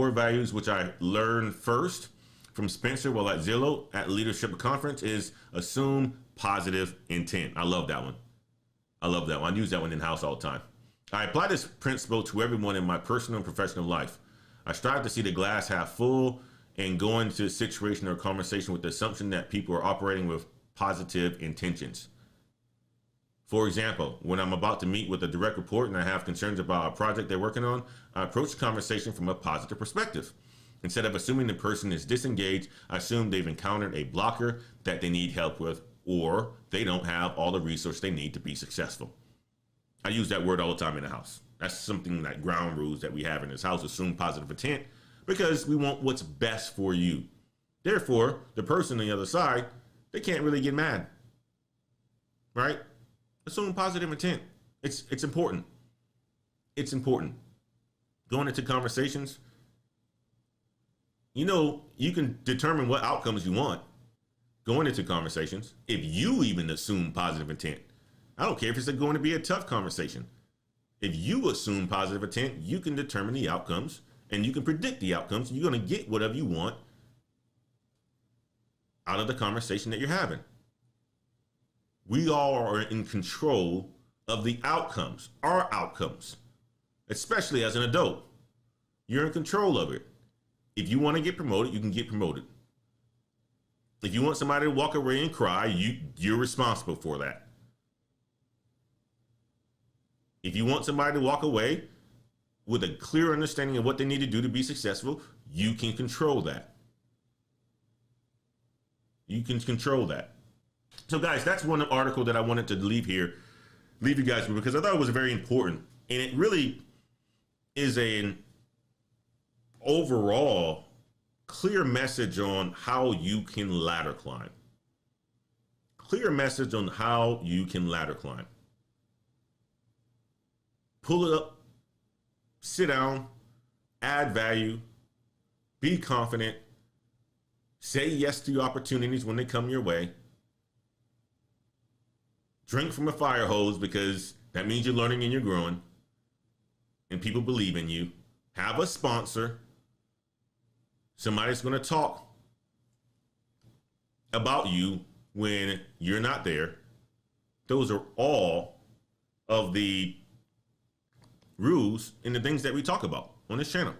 core values, which I learned first from Spencer while at Zillow at Leadership Conference, is assume positive intent. I love that one. I love that one. I use that one in-house all the time. I apply this principle to everyone in my personal and professional life. I strive to see the glass half full and go into a situation or conversation with the assumption that people are operating with positive intentions. For example, when I'm about to meet with a direct report and I have concerns about a project they're working on, I approach the conversation from a positive perspective. Instead of assuming the person is disengaged, I assume they've encountered a blocker that they need help with, or they don't have all the resources they need to be successful. I use that word all the time in the house. That's something like ground rules that we have in this house, assume positive intent, because we want what's best for you. Therefore, the person on the other side, they can't really get mad, right? Assume positive intent. It's important. It's important. Going into conversations, you know, you can determine what outcomes you want going into conversations if you even assume positive intent. I don't care if it's going to be a tough conversation. If you assume positive intent, you can determine the outcomes and you can predict the outcomes. You're going to get whatever you want out of the conversation that you're having. We all are in control of the outcomes, our outcomes, especially as an adult. You're in control of it. If you want to get promoted, you can get promoted. If you want somebody to walk away and cry, you're responsible for that. If you want somebody to walk away with a clear understanding of what they need to do to be successful, you can control that. You can control that. So guys, that's one article that I wanted to leave you guys with, because I thought it was very important. And it really is an overall clear message on how you can ladder climb. Clear message on how you can ladder climb. Pull it up, sit down, add value, be confident, say yes to opportunities when they come your way. Drink from a fire hose, because that means you're learning and you're growing and people believe in you. Have a sponsor. Somebody's going to talk about you when you're not there. Those are all of the rules and the things that we talk about on this channel.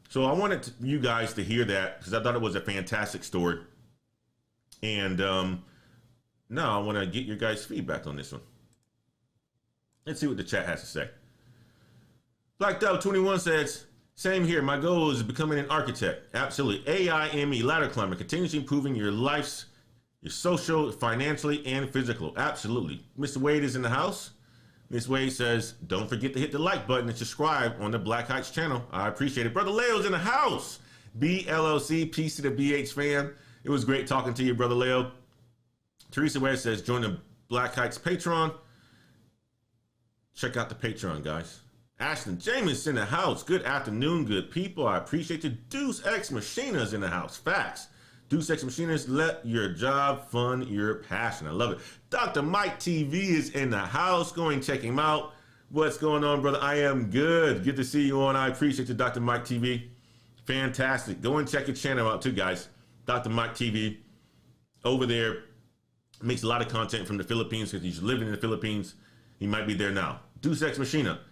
So I wanted you guys to hear that, because I thought it was a fantastic story. And now I want to get your guys' feedback on this one. Let's see what the chat has to say. Black Dove 21 says, same here. My goal is becoming an architect. Absolutely. AIME, ladder climber, continuously improving your life's, your social, financially, and physical. Absolutely. Mr. Wade is in the house. Miss Wade says, don't forget to hit the like button and subscribe on the Black Heights channel. I appreciate it. Brother Leo's in the house. BLOC, peace to the BH fam. It was great talking to you, Brother Leo. Teresa Wade says, join the Black Heights Patreon. Check out the Patreon, guys. Ashton James in the house. Good afternoon, good people. I appreciate you. Deuce X Machina's in the house. Facts. Deuce X Machina's, let your job fund your passion. I love it. Dr. Mike TV is in the house. Go and check him out. What's going on, brother? I am good. Good to see you on. I appreciate you, Dr. Mike TV. Fantastic. Go and check your channel out too, guys. Dr. Mike TV over there makes a lot of content from the Philippines, because he's living in the Philippines. He might be there now. Deuce X Machina.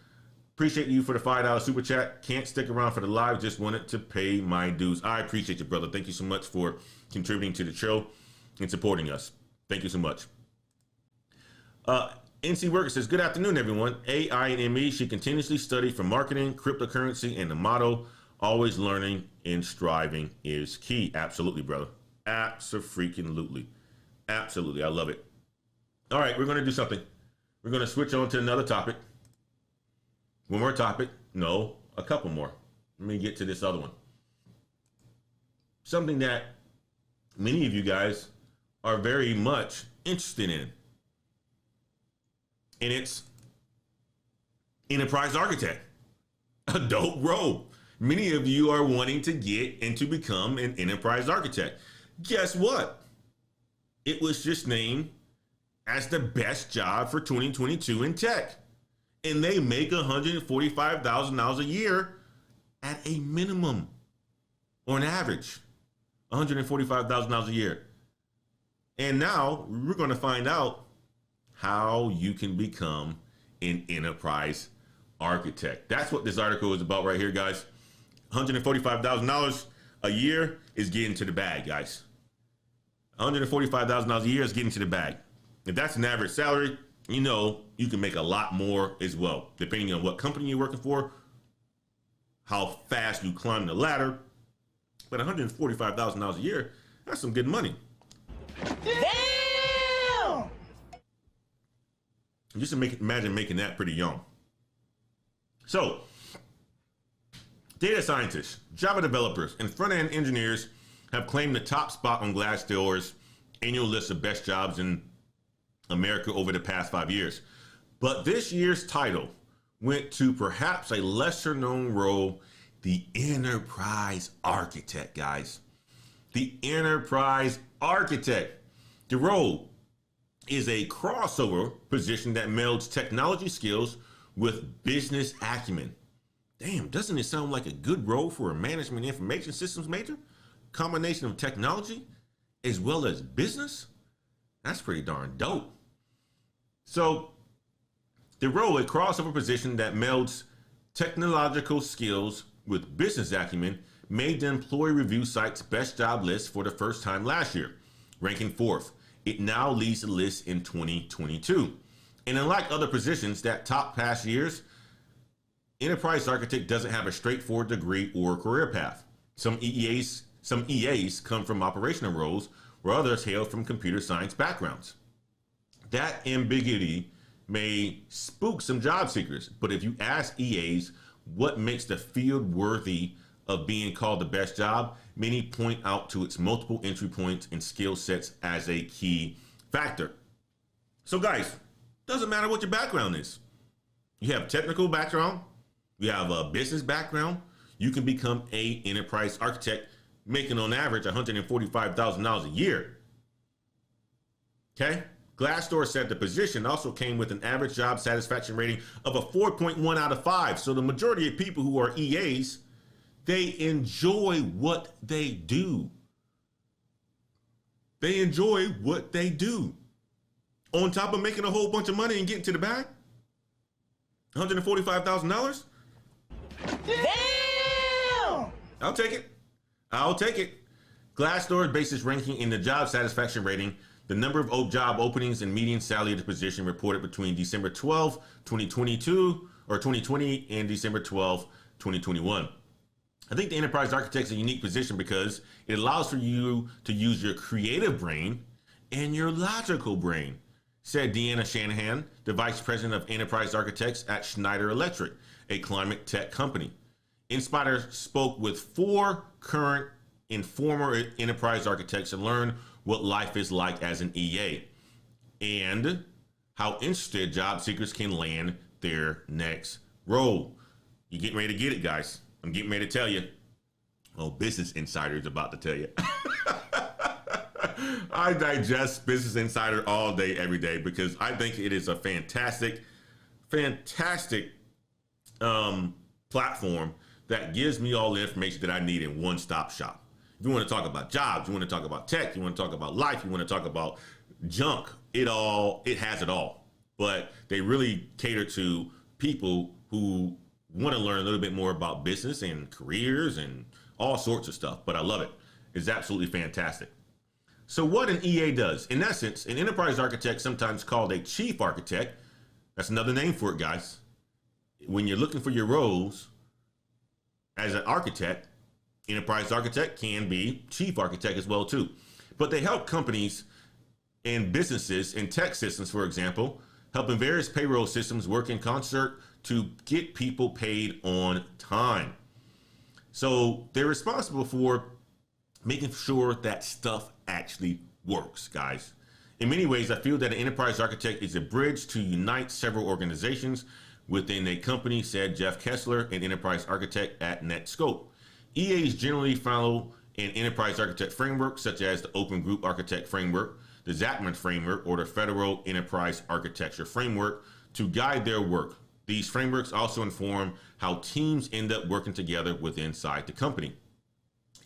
Appreciate you for the $5 super chat. Can't stick around for the live. Just wanted to pay my dues. I appreciate you, brother. Thank you so much for contributing to the show and supporting us. Thank you so much. NC Worker says, good afternoon, everyone. AIME should continuously study for marketing, cryptocurrency, and the motto, always learning and striving is key. Absolutely, brother. Abso-freaking-lutely. Absolutely. I love it. All right, we're going to do something. We're going to switch on to another topic. One more topic. No, a couple more. Let me get to this other one. Something that many of you guys are very much interested in. And it's enterprise architect, a dope role. Many of you are wanting to get and to become an enterprise architect. Guess what? It was just named as the best job for 2022 in tech. And they make $145,000 a year at a minimum, or an average, $145,000 a year. And now we're going to find out how you can become an enterprise architect. That's what this article is about right here, guys. $145,000 a year is getting to the bag, guys. $145,000 a year is getting to the bag. If that's an average salary, you know you can make a lot more as well, depending on what company you're working for, how fast you climb the ladder. But $145,000 a year, that's some good money. Damn! Just imagine making that pretty young. So, data scientists, Java developers, and front-end engineers have claimed the top spot on Glassdoor's annual list of best jobs in America over the past 5 years. But this year's title went to perhaps a lesser-known role, the enterprise architect, guys. The enterprise architect. The role is a crossover position that melds technology skills with business acumen. Damn, doesn't it sound like a good role for a management information systems major? Combination of technology as well as business? That's pretty darn dope. So the role, a crossover position that melds technological skills with business acumen, made the employee review site's best job list for the first time last year, ranking 4th. It now leads the list in 2022. And unlike other positions that top past years, enterprise architect doesn't have a straightforward degree or career path. Some EAs come from operational roles, where others hail from computer science backgrounds. That ambiguity may spook some job seekers, but if you ask EAs what makes the field worthy of being called the best job, many point out to its multiple entry points and skill sets as a key factor. So guys, doesn't matter what your background is. You have technical background, you have a business background, you can become an enterprise architect making on average $145,000 a year. Okay? Glassdoor said the position also came with an average job satisfaction rating of a 4.1 out of 5. So the majority of people who are EAs, they enjoy what they do. They enjoy what they do. On top of making a whole bunch of money and getting to the bag, $145,000. Damn! I'll take it. I'll take it. Glassdoor based its ranking in the job satisfaction rating, the number of job openings and median salary of the position reported between December 12, 2022 or 2020 and December 12, 2021. I think the enterprise architect is a unique position because it allows for you to use your creative brain and your logical brain, said Deanna Shanahan, the vice president of enterprise architects at Schneider Electric, a climate tech company. Inspire spoke with 4 current and former enterprise architects to learn what life is like as an EA and how interested job seekers can land their next role. You're getting ready to get it, guys. I'm getting ready to tell you. Oh, Business Insider is about to tell you. I digest Business Insider all day, every day, because I think it is a fantastic platform that gives me all the information that I need in one-stop shop. If you want to talk about jobs, you want to talk about tech, you want to talk about life, you want to talk about junk, it has it all. But they really cater to people who want to learn a little bit more about business and careers and all sorts of stuff. But I love it. It's absolutely fantastic. So what an EA does, in essence, an enterprise architect, sometimes called a chief architect, that's another name for it, guys. When you're looking for your roles as an architect, enterprise architect can be chief architect as well too. But they help companies and businesses in tech systems, for example, helping various payroll systems work in concert to get people paid on time. So they're responsible for making sure that stuff actually works, guys. In many ways, I feel that an enterprise architect is a bridge to unite several organizations within a company, said Jeff Kessler, an enterprise architect at Netscope. EAs generally follow an enterprise architect framework, such as the Open Group Architect Framework, the Zachman Framework, or the Federal Enterprise Architecture Framework to guide their work. These frameworks also inform how teams end up working together inside the company.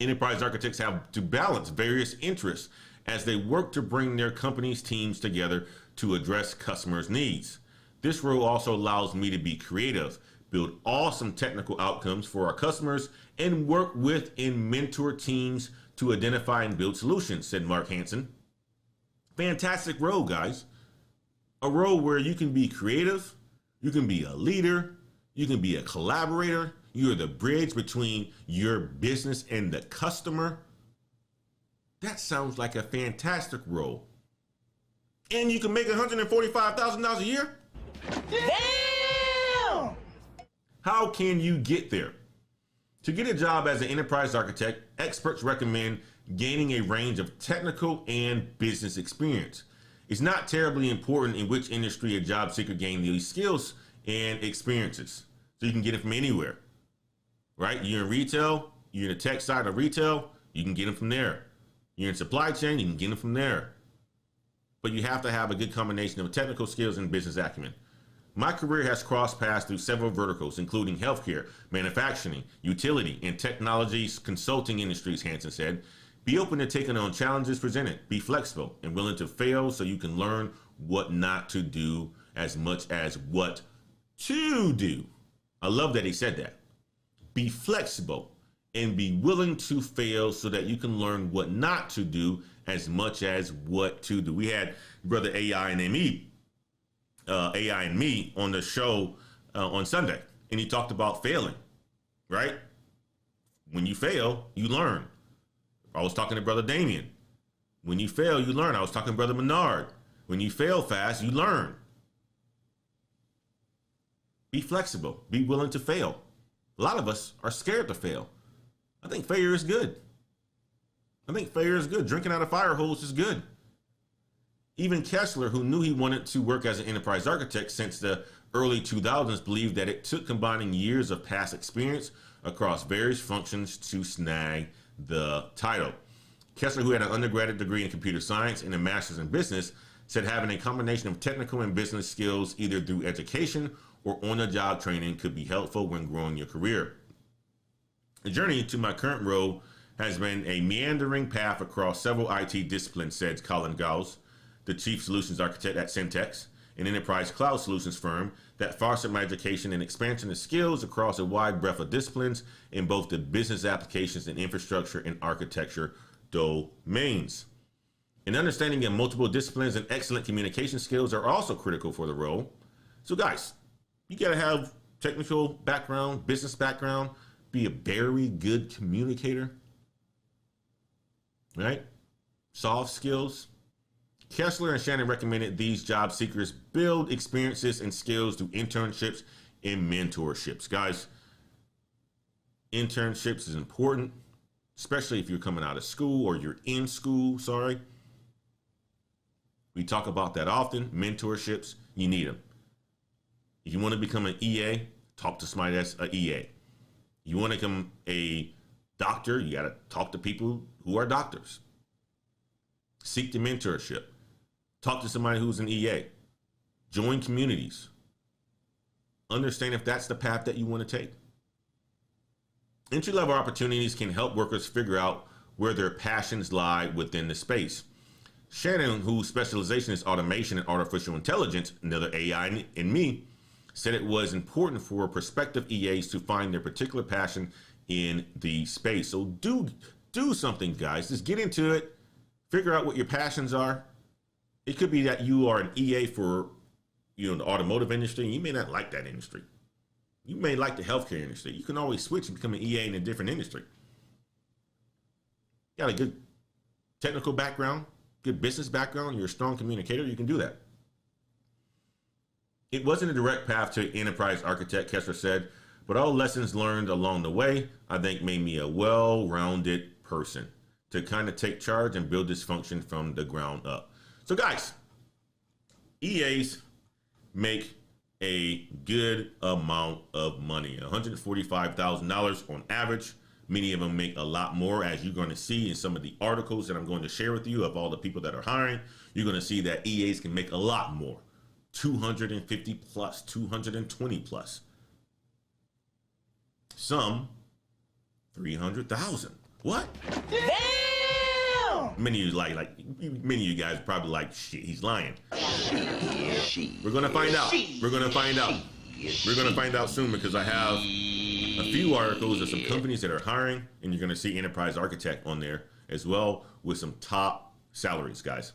Enterprise architects have to balance various interests as they work to bring their company's teams together to address customers' needs. This role also allows me to be creative, build awesome technical outcomes for our customers, and work with and mentor teams to identify and build solutions, said Mark Hansen. Fantastic role, guys. A role where you can be creative, you can be a leader, you can be a collaborator, you're the bridge between your business and the customer. That sounds like a fantastic role. And you can make $145,000 a year? Damn! How can you get there? To get a job as an enterprise architect, experts recommend gaining a range of technical and business experience. It's not terribly important in which industry a job seeker gains these skills and experiences. So you can get it from anywhere, right? You're in retail, you're in the tech side of retail, you can get them from there. You're in supply chain, you can get them from there. But you have to have a good combination of technical skills and business acumen. My career has crossed paths through several verticals, including healthcare, manufacturing, utility, and technologies consulting industries, Hansen said. Be open to taking on challenges presented. Be flexible and willing to fail so you can learn what not to do as much as what to do. I love that he said that. Be flexible and be willing to fail so that you can learn what not to do as much as what to do. We had Brother AI and me on the show on Sunday, and he talked about failing, right? When you fail, you learn. I was talking to Brother Damien. When you fail, you learn. I was talking to Brother Menard. When you fail fast, you learn. Be flexible. Be willing to fail. A lot of us are scared to fail. I think failure is good. Drinking out of fire hose is good. Even Kessler, who knew he wanted to work as an enterprise architect since the early 2000s, believed that it took combining years of past experience across various functions to snag the title. Kessler, who had an undergraduate degree in computer science and a master's in business, said having a combination of technical and business skills either through education or on-the-job training could be helpful when growing your career. The journey to my current role has been a meandering path across several IT disciplines, said Colin Gauss, the chief solutions architect at Syntex, an enterprise cloud solutions firm that fostered my education and expansion of skills across a wide breadth of disciplines in both the business applications and infrastructure and architecture domains. An understanding of multiple disciplines and excellent communication skills are also critical for the role. So guys, you gotta have technical background, business background, be a very good communicator, right? Soft skills. Kessler and Shannon recommended these job seekers build experiences and skills through internships and mentorships. Guys, internships is important, especially if you're coming out of school or you're in school, sorry. We talk about that often. Mentorships, you need them. If you want to become an EA, talk to somebody that's an EA. You want to become a doctor, you got to talk to people who are doctors. Seek the mentorship. Talk to somebody who's an EA. Join communities. Understand if that's the path that you want to take. Entry-level opportunities can help workers figure out where their passions lie within the space. Shannon, whose specialization is automation and artificial intelligence, another AI in me, said it was important for prospective EAs to find their particular passion in the space. So do something, guys. Just get into it. Figure out what your passions are. It could be that you are an EA for, the automotive industry. You may not like that industry. You may like the healthcare industry. You can always switch and become an EA in a different industry. You got a good technical background, good business background. You're a strong communicator. You can do that. It wasn't a direct path to enterprise architect, Kessler said, but all lessons learned along the way, I think, made me a well-rounded person to kind of take charge and build this function from the ground up. So guys, EAs make a good amount of money, $145,000 on average. Many of them make a lot more, as you're going to see in some of the articles that I'm going to share with you of all the people that are hiring. You're going to see that EAs can make a lot more. 250 plus, 220 plus. Some 300,000. What? Damn! Many of you guys probably like, shit, he's lying. We're gonna find out. We're gonna find out. We're gonna find out soon, because I have a few articles of some companies that are hiring, and you're gonna see enterprise architect on there as well, with some top salaries, guys.